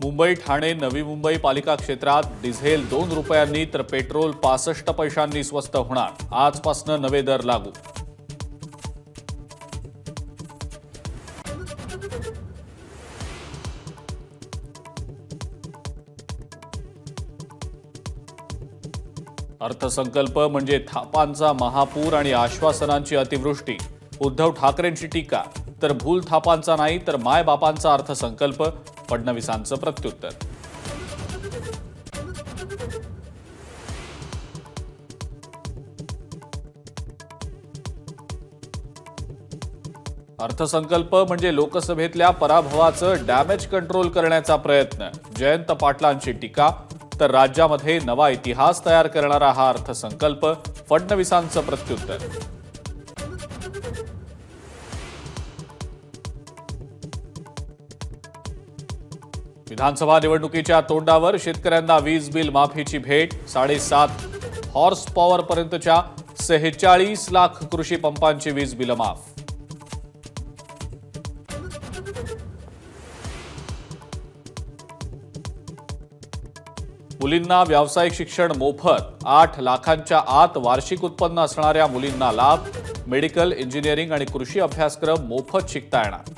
मुंबई ठाणे नवी मुंबई पालिका क्षेत्रात डिझेल 2 रुपयांनी तर पेट्रोल 65 पैशांनी स्वस्त होणार। आजपासून नवे दर लागू। अर्थसंकल्प म्हणजे थापांचा महापूर आणि आश्वासनांची अतिवृष्टी। उद्धव ठाकरेंची टीका, तर भूल थापांचा नाही तर मायबापांचा अर्थसंकल्प। फडणवीसांचं प्रत्युत्तर। अर्थसंकल्प म्हणजे लोकसभेतल्या पराभवाचं डॅमेज कंट्रोल करण्याचा प्रयत्न। जयंत पाटलांची टीका, तर राज्यामध्ये नवा इतिहास तयार करणारा हा अर्थसंकल्प। फडणवीसांचं प्रत्युत्तर। विधानसभा निवडणुकीच्या तोंडावर शेतकऱ्यांना वीज बिल माफीची भेट। 7.5 हॉर्स पॉवर पर्यंतच्या 46 लाख कृषी पंपांची वीज बिल माफ। मुलींना व्यावसायिक शिक्षण मोफत। 8 लाखांच्या आत वार्षिक उत्पन्न असणाऱ्या मुलींना लाभ। मेडिकल, इंजिनिअरिंग आणि कृषी अभ्यासक्रम मोफत शिकता येणार।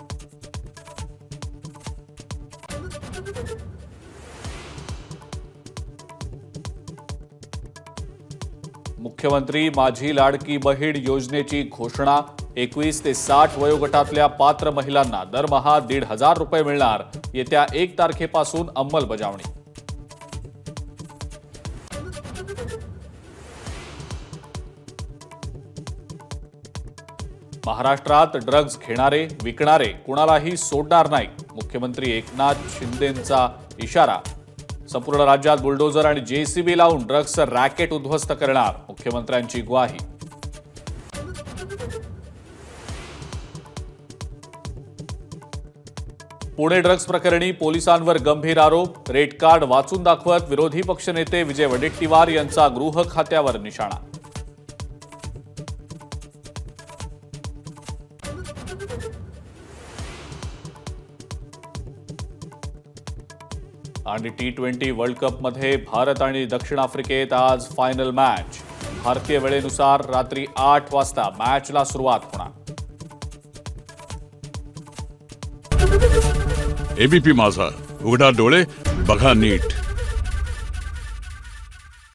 मुख्यमंत्री माझी लाडकी बहीण योजनेची घोषणा। 21 ते 60 वयोगटातल्या पात्र महिलांना दरमहा 1,500 रुपये मिळणार। येत्या 1 तारखेपासून अंमलबजावणी। महाराष्ट्रात ड्रग्ज घेणारे, विकणारे कुणालाही सोडणार नाही। मुख्यमंत्री एकनाथ शिंदेंचा इशारा। संपूर्ण राज्यात बुलडोजर आणि जेसीबी लावून ड्रग्जचं रॅकेट उद्ध्वस्त करणार। मुख्यमंत्र्यांची ग्वाही। पुणे ड्रग्ज प्रकरणी पोलिसांवर गंभीर आरोप। रेड कार्ड वाचून दाखवत विरोधी पक्षनेते विजय वडेट्टीवार यांचा गृह खात्यावर निशाणा। आणि T20 वर्ल्ड कपमध्ये भारत आणि दक्षिण आफ्रिकेत आज फायनल मॅच। भारतीय वेळेनुसार रात्री 8 वाजता मॅचला सुरुवात होणार। एबीपी माझा, उघडा डोळे बघा नीट।